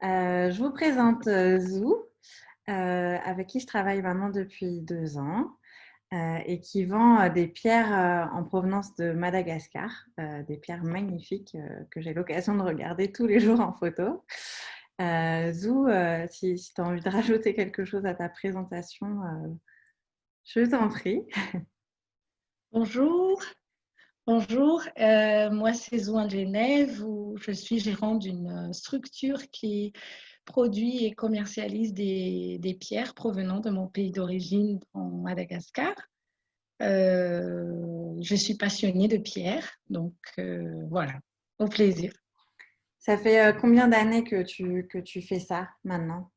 Je vous présente Zou, avec qui je travaille maintenant depuis 2 ans et qui vend des pierres en provenance de Madagascar, des pierres magnifiques que j'ai l'occasion de regarder tous les jours en photo. Zou, si tu as envie de rajouter quelque chose à ta présentation, je t'en prie. Bonjour, bonjour. Moi, c'est Zouane Genève, où je suis gérante d'une structure qui produit et commercialise des pierres provenant de mon pays d'origine, en Madagascar. Je suis passionnée de pierres, donc voilà, au plaisir. Ça fait combien d'années que tu fais ça maintenant?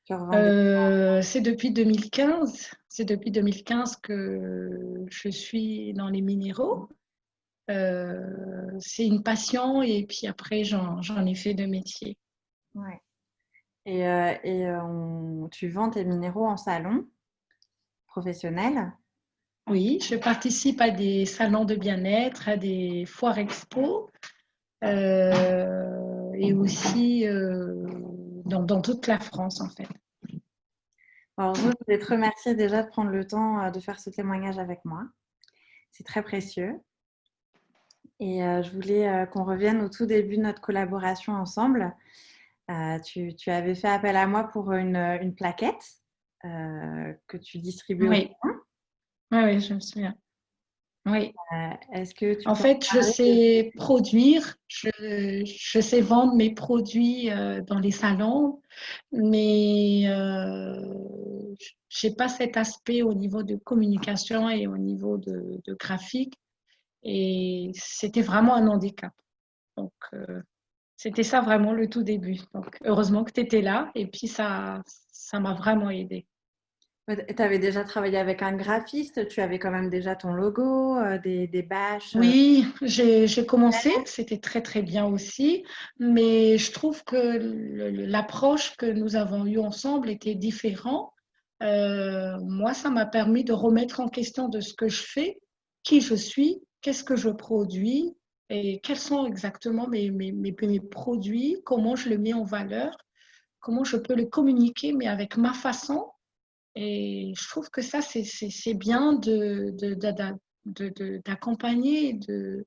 Tu revends des... C'est depuis 2015. C'est depuis 2015 que je suis dans les minéraux. C'est une passion et puis après, j'en ai fait de métier. Ouais. Tu vends tes minéraux en salon professionnel? Oui, je participe à des salons de bien-être, à des foires expo et aussi dans toute la France en fait. Alors, je voulais te remercier déjà de prendre le temps de faire ce témoignage avec moi. C'est très précieux. Et je voulais qu'on revienne au tout début de notre collaboration ensemble. Tu avais fait appel à moi pour une plaquette que tu distribues au Oui, Japon. oui, je me souviens. Oui. Est-ce que tu En peux en fait, je parler de... sais produire, je sais vendre mes produits dans les salons, mais je n'ai pas cet aspect au niveau de communication et au niveau de graphique. Et c'était vraiment un handicap. Donc, c'était ça vraiment le tout début. Donc, heureusement que tu étais là et puis ça m'a vraiment aidée. Tu avais déjà travaillé avec un graphiste, tu avais quand même déjà ton logo, des bâches. Oui, j'ai commencé, c'était très très bien aussi, mais je trouve que l'approche que nous avons eue ensemble était différente. Moi, ça m'a permis de remettre en question de ce que je fais, qui je suis, qu'est-ce que je produis et quels sont exactement mes produits, comment je les mets en valeur, comment je peux les communiquer, mais avec ma façon. Et je trouve que ça, c'est bien d'accompagner, de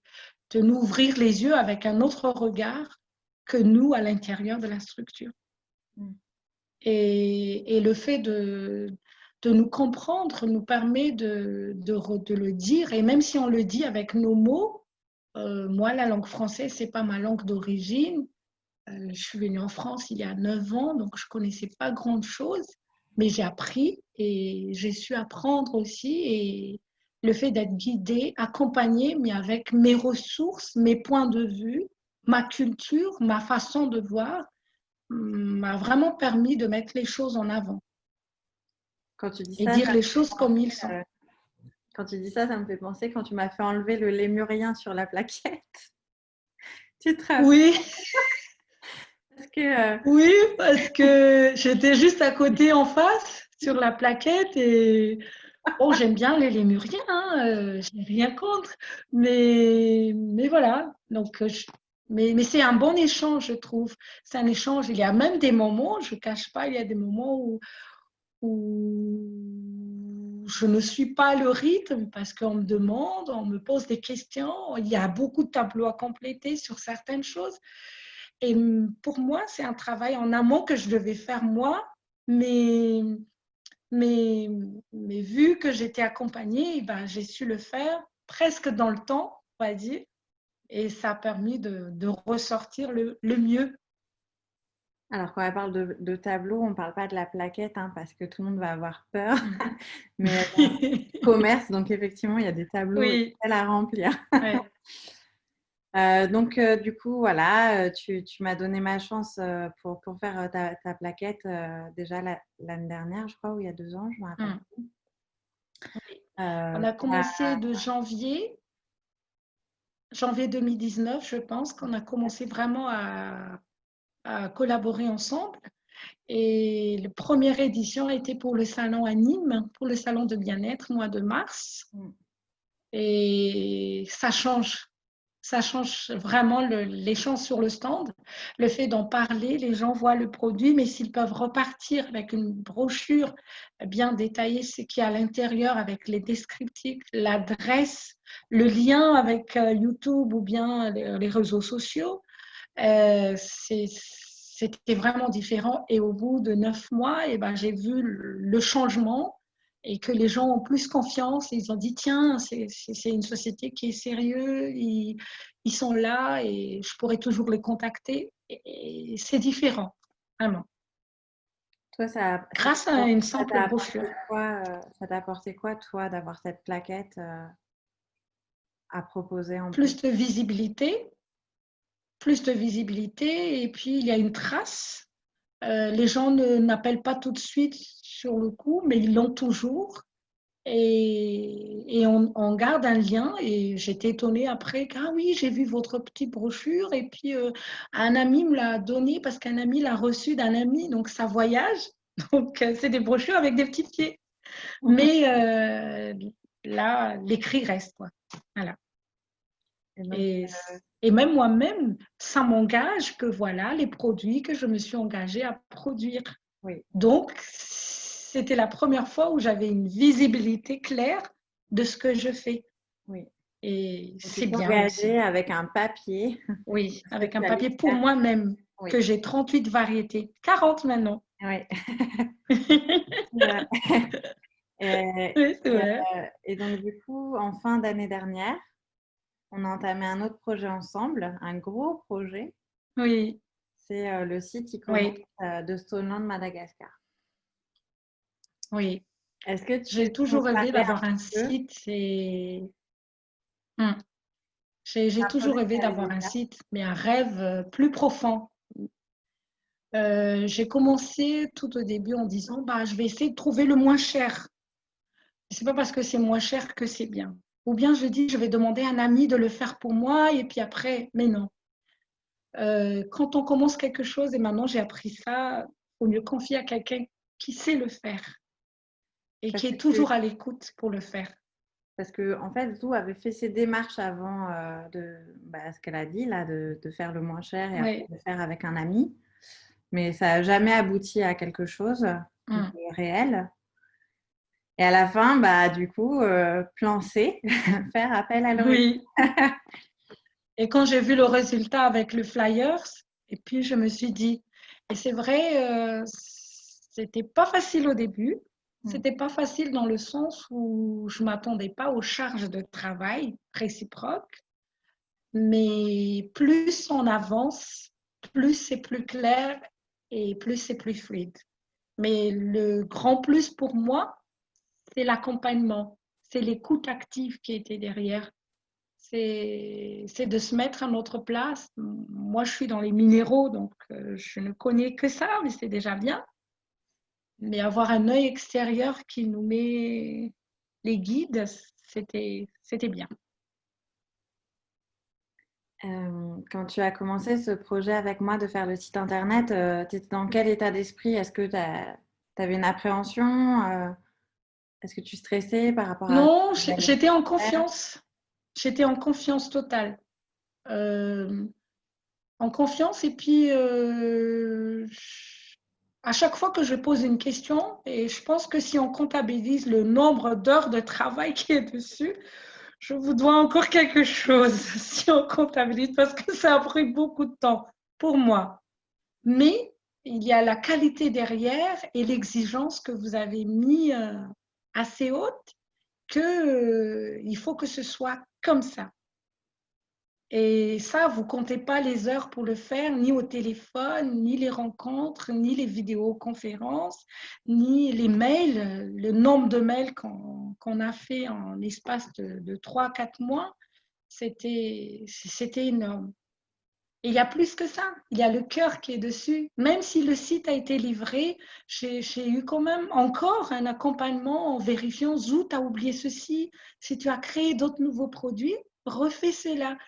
nous ouvrir les yeux avec un autre regard que nous à l'intérieur de la structure. Mm. Et le fait de nous comprendre nous permet de le dire. Et même si on le dit avec nos mots, moi, la langue française, c'est pas ma langue d'origine. Je suis venue en France il y a 9 ans, donc je ne connaissais pas grand-chose, mais j'ai appris et j'ai su apprendre aussi. Et le fait d'être guidée, accompagnée, mais avec mes ressources, mes points de vue, ma culture, ma façon de voir, m'a vraiment permis de mettre les choses en avant Quand tu dis et ça, dire les choses comme ils sont. euh, quand tu dis ça, ça me fait penser quand tu m'as fait enlever le lémurien sur la plaquette. Tu te rappelles? Oui, Parce que oui, parce que j'étais juste à côté en face sur la plaquette et bon, j'aime bien les lémuriens, hein, je n'ai rien contre, mais voilà. Donc, mais c'est un bon échange, je trouve. C'est un échange. Il y a même des moments, je ne cache pas, il y a des moments où je ne suis pas le rythme parce qu'on me demande, on me pose des questions. Il y a beaucoup de tableaux à compléter sur certaines choses. Et pour moi, c'est un travail en amont que je devais faire moi, mais mais, mais vu que j'étais accompagnée, ben, j'ai su le faire presque dans le temps, on va dire, et ça a permis de ressortir le mieux. alors quand elle parle de tableau, on ne parle pas de la plaquette hein, parce que tout le monde va avoir peur. Mais commerce, donc effectivement, il y a des tableaux Oui, Excel à remplir. ouais. Donc, du coup, voilà, tu m'as donné ma chance pour faire ta plaquette déjà l'année dernière, je crois, ou il y a 2 ans, je me rappelle. Mm. On Euh, a commencé de janvier 2019, je pense qu'on a commencé vraiment à collaborer ensemble. Et la première édition a été pour le salon à Nîmes, pour le salon de bien-être, mois de mars. mm, Et ça change. Ça change vraiment les chances sur le stand. Le fait d'en parler, les gens voient le produit, mais s'ils peuvent repartir avec une brochure bien détaillée, ce qu'il y a à l'intérieur avec les descriptifs, l'adresse, le lien avec YouTube ou bien les réseaux sociaux, c'était vraiment différent. Et au bout de 9 mois, eh ben, j'ai vu le changement et que les gens ont plus confiance. Ils ont dit, tiens, c'est une société qui est sérieuse, ils sont là et je pourrais toujours les contacter. Et c'est différent, vraiment. Toi, Grâce à une ça simple t'a brochure. apporté quoi, ça t'a apporté quoi, toi, d'avoir cette plaquette à proposer en plus? Plus de visibilité et puis il y a une trace. Les gens n'appellent pas tout de suite sur le coup, mais ils l'ont toujours. Et on garde un lien. Et j'étais étonnée après que, ah oui, j'ai vu votre petite brochure. Et puis, un ami me l'a donné parce qu'un ami l'a reçu d'un ami. Donc, ça voyage. Donc, c'est des brochures avec des petits pieds. Mais là, l'écrit reste, quoi. Voilà. Et donc, Et même moi-même, ça m'engage que voilà les produits que je me suis engagée à produire. oui, Donc, c'était la première fois où j'avais une visibilité claire de ce que je fais. oui. Et Donc, tu c'est t'es bien aussi. engagée avec un papier Oui, ce que avec un tu allais papier pour faire. moi-même, Oui, que j'ai 38 variétés, 40 maintenant. oui. Oui, c'est vrai. Et donc, du coup, en fin d'année dernière, on a entamé un autre projet ensemble, un gros projet. Oui, C'est le site e-commerce oui, de Stoneland Madagascar. oui. Est-ce que tu J'ai peux nous toujours rêvé parler un d'avoir un petit peu site et hmm, j'ai d'un projet toujours que rêvé tu avais d'avoir un déjà? site, mais un rêve plus profond. J'ai commencé tout au début en disant bah, je vais essayer de trouver le moins cher. C'est pas parce que c'est moins cher que c'est bien. Ou bien je dis je vais demander à un ami de le faire pour moi et puis après, mais non. Quand on commence quelque chose, et maintenant j'ai appris ça, il faut mieux confier à quelqu'un qui sait le faire et Parce qui que, est toujours à l'écoute pour le faire. parce que en fait, Zou avait fait ses démarches avant ce qu'elle a dit, là, de faire le moins cher et après Oui. de faire avec un ami. Mais ça n'a jamais abouti à quelque chose de Mm. réel. Et à la fin, bah, du coup, plan C, faire appel à l'ONG. Oui. Et quand j'ai vu le résultat avec le flyers, et puis je me suis dit, et c'est vrai, c'était pas facile au début. Mm. C'était pas facile dans le sens où je m'attendais pas aux charges de travail réciproques. Mais plus on avance, plus c'est plus clair et plus c'est plus fluide. Mais le grand plus pour moi, c'est l'accompagnement, c'est l'écoute active qui était derrière. C'est de se mettre à notre place. Moi, je suis dans les minéraux, donc je ne connais que ça, mais c'est déjà bien. Mais avoir un œil extérieur qui nous met les guides, c'était bien. Quand tu as commencé ce projet avec moi de faire le site internet, tu étais dans quel état d'esprit? Est-ce que tu avais une appréhension? Est-ce que tu stressais par rapport à Non, la j'étais en faire? confiance. J'étais en confiance totale. Euh, En confiance et puis à chaque fois que je pose une question, et je pense que si on comptabilise le nombre d'heures de travail qui est dessus, je vous dois encore quelque chose si on comptabilise parce que ça a pris beaucoup de temps pour moi. Mais il y a la qualité derrière et l'exigence que vous avez mis assez haute que il faut que ce soit comme ça. Et ça, vous comptez pas les heures pour le faire, ni au téléphone, ni les rencontres, ni les vidéoconférences, ni les mails. Le nombre de mails qu'on a fait en l'espace de 3-4 mois, c'était énorme. Et il y a plus que ça, il y a le cœur qui est dessus. Même si le site a été livré, j'ai eu quand même encore un accompagnement en vérifiant, Zou, tu as oublié ceci, si tu as créé d'autres nouveaux produits, refais cela.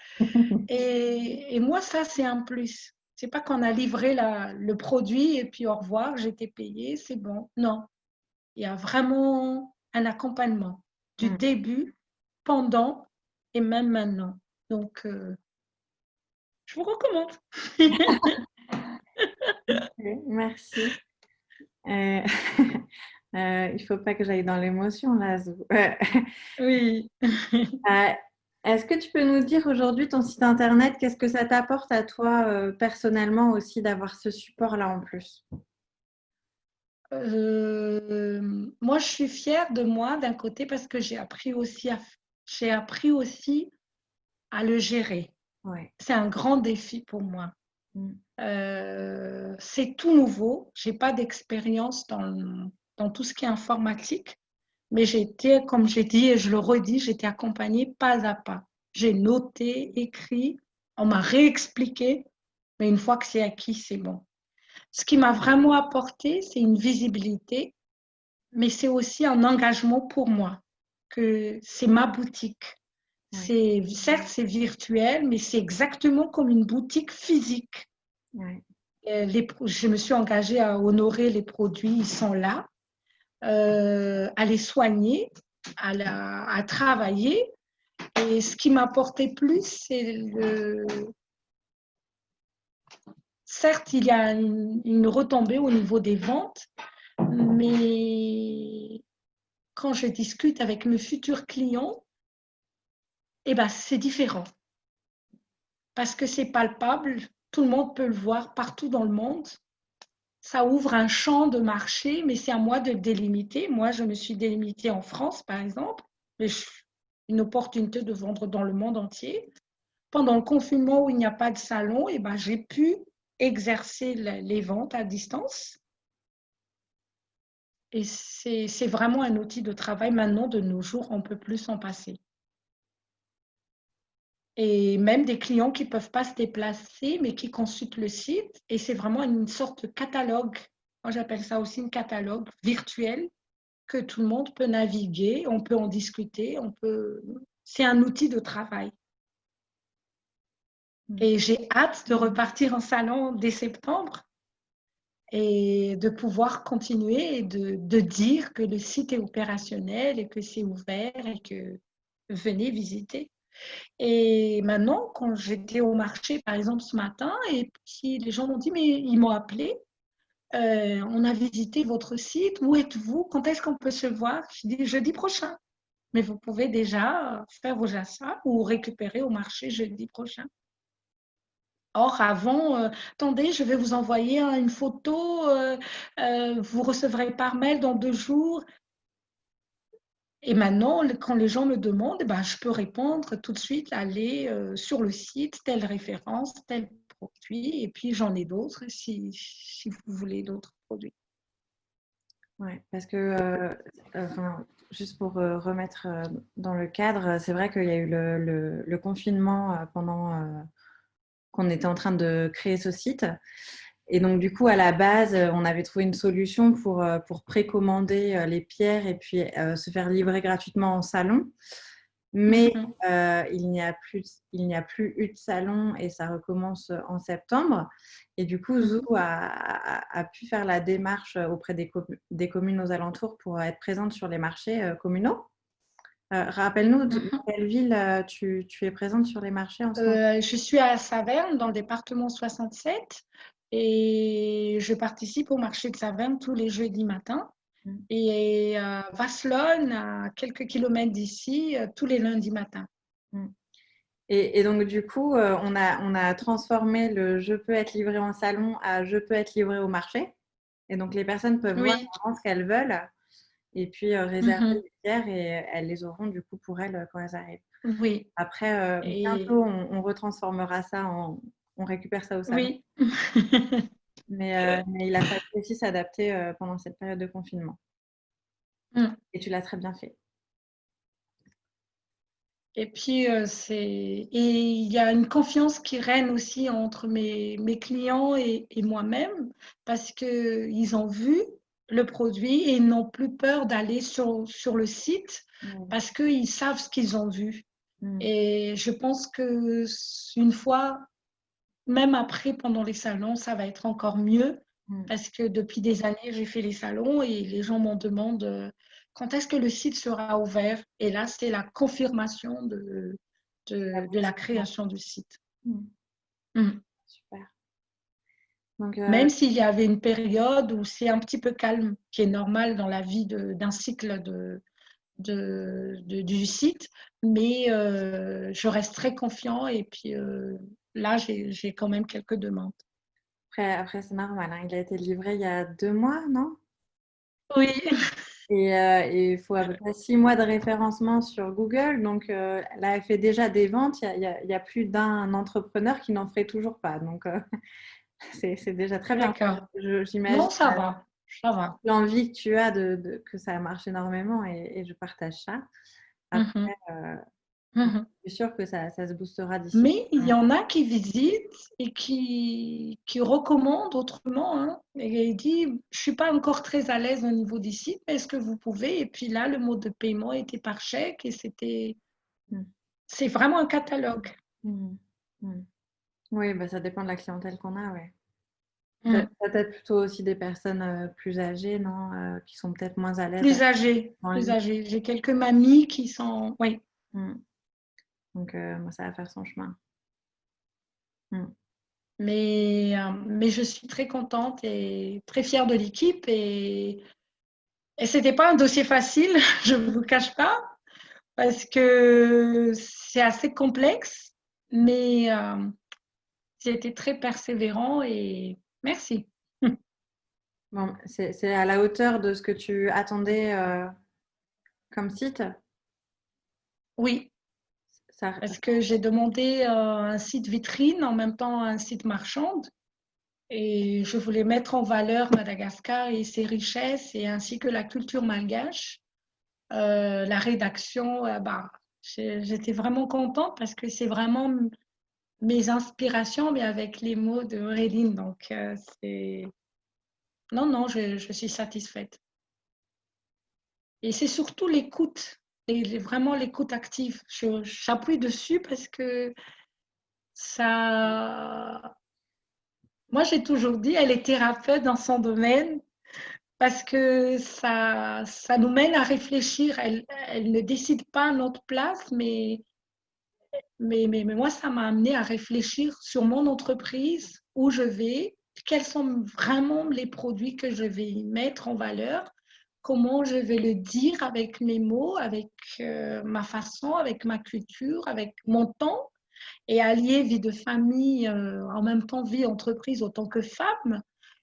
Et moi, ça, c'est un plus. C'est pas qu'on a livré le produit et puis au revoir, j'ai été payé, c'est bon. Non, il y a vraiment un accompagnement du Mm. début, pendant et même maintenant. Donc, Je vous recommande. Ok, merci. Euh, il faut pas que j'aille dans l'émotion là, Zou. Oui. Euh, Est-ce que tu peux nous dire aujourd'hui ton site internet, qu'est-ce que ça t'apporte à toi personnellement aussi d'avoir ce support-là en plus? Moi, je suis fière de moi d'un côté parce que j'ai appris aussi à le gérer. Ouais. C'est un grand défi pour moi. Mm. C'est tout nouveau. J'ai pas d'expérience dans tout ce qui est informatique, mais j'étais, comme j'ai dit et je le redis, j'étais accompagnée pas à pas. J'ai noté, écrit, on m'a réexpliqué, mais une fois que c'est acquis, c'est bon. Ce qui m'a vraiment apporté, c'est une visibilité, mais c'est aussi un engagement pour moi, que c'est ma boutique. Ouais. Certes, c'est virtuel, mais c'est exactement comme une boutique physique. Ouais. Je me suis engagée à honorer les produits, ils sont là, à les soigner, à travailler. Et ce qui m'apportait plus, certes, il y a une retombée au niveau des ventes, mais quand je discute avec mes futurs clients, eh ben, c'est différent parce que c'est palpable, tout le monde peut le voir partout dans le monde. Ça ouvre un champ de marché, mais c'est à moi de le délimiter. Moi, je me suis délimitée en France, par exemple, mais une opportunité de vendre dans le monde entier. Pendant le confinement où il n'y a pas de salon, eh ben, j'ai pu exercer les ventes à distance. Et c'est vraiment un outil de travail maintenant, de nos jours, on ne peut plus s'en passer. Et même des clients qui ne peuvent pas se déplacer, mais qui consultent le site. Et c'est vraiment une sorte de catalogue. Moi, j'appelle ça aussi un catalogue virtuel que tout le monde peut naviguer, on peut en discuter, c'est un outil de travail. Et j'ai hâte de repartir en salon dès septembre et de pouvoir continuer et de dire que le site est opérationnel et que c'est ouvert et que venez visiter. Et maintenant, quand j'étais au marché, par exemple, ce matin, et puis les gens m'ont dit, mais ils m'ont appelé, on a visité votre site, où êtes-vous? Quand est-ce qu'on peut se voir? Je dis jeudi prochain. Mais vous pouvez déjà faire vos achats ou récupérer au marché jeudi prochain. Or, avant, attendez, je vais vous envoyer une photo, vous recevrez par mail dans 2 jours. Et maintenant, quand les gens me demandent, ben, je peux répondre tout de suite, aller sur le site, telle référence, tel produit, et puis j'en ai d'autres si vous voulez d'autres produits. Ouais, parce que, enfin, juste pour remettre dans le cadre, c'est vrai qu'il y a eu le confinement pendant qu'on était en train de créer ce site. Et donc, du coup, à la base, on avait trouvé une solution pour précommander les pierres et puis se faire livrer gratuitement en salon. Mais Mhm. il n'y a plus eu de salon et ça recommence en septembre. Et du coup, Zou a pu faire la démarche auprès des communes aux alentours pour être présente sur les marchés communaux. Rappelle-nous, dans Mhm. quelle ville tu es présente sur les marchés en ce moment? Je suis à Saverne, dans le département 67, et je participe au marché de Saverne tous les jeudis matins. Mm. Et à Vasselonne, à quelques kilomètres d'ici, tous les lundis matins. Mm. Et donc, du coup, on a transformé le je peux être livré en salon à je peux être livré au marché. Et donc, les personnes peuvent voir Oui. vraiment ce qu'elles veulent et puis réserver Mhm. les pierres et elles les auront du coup pour elles quand elles arrivent. Oui. Après, Et bientôt, on retransformera ça on récupère ça au salon. oui. Mais il a fallu aussi s'adapter pendant cette période de confinement. Mm. Et tu l'as très bien fait. Et puis, il y a une confiance qui règne aussi entre mes clients et moi-même parce qu'ils ont vu le produit et ils n'ont plus peur d'aller sur le site Mm. parce qu'ils savent ce qu'ils ont vu. Mm. Et je pense que une fois, même après, pendant les salons, ça va être encore mieux Mm. parce que depuis des années, j'ai fait les salons et les gens m'en demandent quand est-ce que le site sera ouvert. Et là, c'est la confirmation de la création du site. Mm. Mm. Super. Donc, Même s'il y avait une période où c'est un petit peu calme, qui est normal dans la vie d'un cycle du site, mais je reste très confiant et puis là, j'ai quand même quelques demandes. après c'est normal, hein. Il a été livré il y a 2 mois, non? Oui, Et il faut à peu près 6 mois de référencement sur Google. Donc là, elle fait déjà des ventes. Il y a plus d'un entrepreneur qui n'en ferait toujours pas. Donc c'est déjà très bien. d'accord. J'imagine Non, ça va, ça va. l'envie que tu as que ça marche énormément et je partage ça. Après, Mhm, euh, mhm. je suis sûre que ça se boostera d'ici. Mais il y en a qui visitent et qui recommandent autrement, hein. Et il dit, je ne suis pas encore très à l'aise au niveau des sites, mais est-ce que vous pouvez? Et puis là, le mode de paiement était par chèque et Mm, c'est vraiment un catalogue. mm, mm. Oui, bah, ça dépend de la clientèle qu'on a, ouais. Mm. Peut-être plutôt aussi des personnes plus âgées, non, qui sont peut-être moins à l'aise Plus âgé, en plus ligne. âgé. J'ai quelques mamies qui sont, oui, Mm. Donc, moi, ça va faire son chemin. Mm. mais je suis très contente et très fière de l'équipe et c'était pas un dossier facile, je ne vous cache pas, parce que c'est assez complexe, mais j'ai été très persévérant et merci. Bon, c'est à la hauteur de ce que tu attendais comme site. Oui, Ça, parce que j'ai demandé un site vitrine en même temps un site marchand. Et je voulais mettre en valeur Madagascar et ses richesses, et ainsi que la culture malgache. La rédaction, bah, j'étais vraiment contente parce que c'est vraiment mes inspirations, mais avec les mots de Auréline. Donc, non, non, je suis satisfaite. Et c'est surtout l'écoute, et vraiment l'écoute active. J'appuie dessus parce que ça. Moi, j'ai toujours dit, elle est thérapeute dans son domaine parce que ça nous mène à réfléchir. Elle ne décide pas à notre place, mais moi, ça m'a amené à réfléchir sur mon entreprise, où je vais, quels sont vraiment les produits que je vais mettre en valeur, comment je vais le dire avec mes mots, avec ma façon, avec ma culture, avec mon temps, et allier vie de famille, en même temps vie entreprise autant que femme.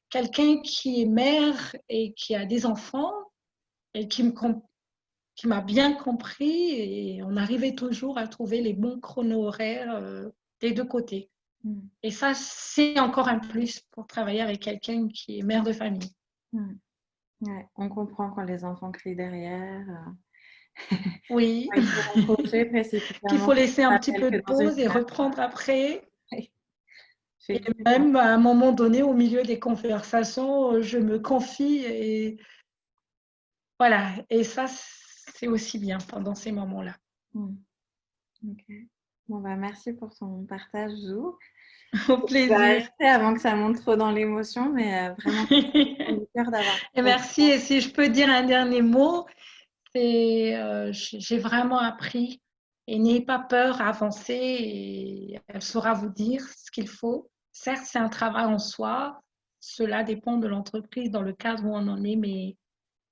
Quelqu'un qui est mère et qui a des enfants et qui m'a bien compris et on arrivait toujours à trouver les bons chronos horaires des deux côtés. mm, Et ça, c'est encore un plus pour travailler avec quelqu'un qui est mère de famille. mm. Ouais, on comprend quand les enfants crient derrière. Oui, Il faut raccrocher qu'il précipitamment. faut laisser un petit Rappelle peu que de dans une pause et heure. reprendre après. Et Effectivement. même à un moment donné, au milieu des conversations, je me confie et voilà. Et ça, c'est aussi bien pendant ces moments-là. Mm. Ok. Bon, bah, merci pour ton partage, Zou. Au Je vais plaisir. arrêter avant que ça monte trop dans l'émotion, mais vraiment, du cœur d'avoir Et partagé merci. Et si je peux dire un dernier mot, c'est j'ai vraiment appris et n'ayez pas peur à avancer et elle saura vous dire ce qu'il faut. Certes, c'est un travail en soi. Cela dépend de l'entreprise dans le cadre où on en est, mais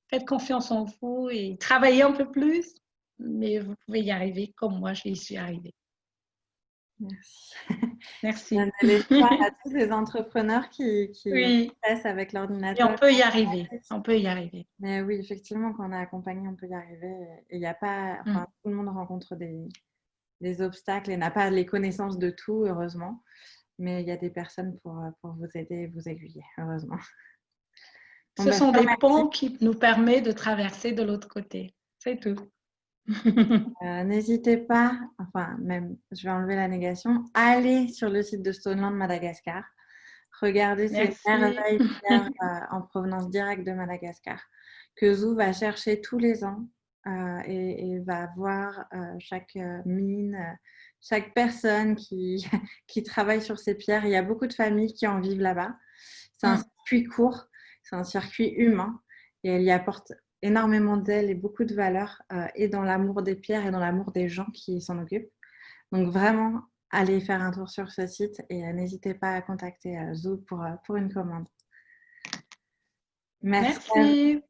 faites confiance en vous et travaillez un peu plus, mais vous pouvez y arriver comme moi, j'y suis arrivée. Merci. Tu donnes Merci. de l'espoir à tous les entrepreneurs qui Oui, passent avec et on l'ordinateur. peut y arriver. On peut y arriver. Mais oui, effectivement, quand on est accompagné, on peut y arriver. Et il n'y a pas, Mm. enfin, tout le monde rencontre des obstacles et n'a pas les connaissances de tout, heureusement. Mais il y a des personnes pour vous aider et vous aiguiller, heureusement. Bon, Ce ben, je sont te des remercie. ponts qui nous permettent de traverser de l'autre côté. C'est tout. N'hésitez pas, enfin, même, je vais enlever la négation, allez sur le site de Stoneland Madagascar. Regardez ces Merci. merveilles pierres en provenance directe de Madagascar que Zou va chercher tous les ans et va voir chaque mine, chaque personne qui travaille sur ces pierres. Il y a beaucoup de familles qui en vivent là-bas. C'est un Mm. circuit court, c'est un circuit humain et elle y apporte énormément d'aile et beaucoup de valeur et dans l'amour des pierres et dans l'amour des gens qui s'en occupent. Donc vraiment, allez faire un tour sur ce site et n'hésitez pas à contacter Zou pour une commande. Merci à Merci.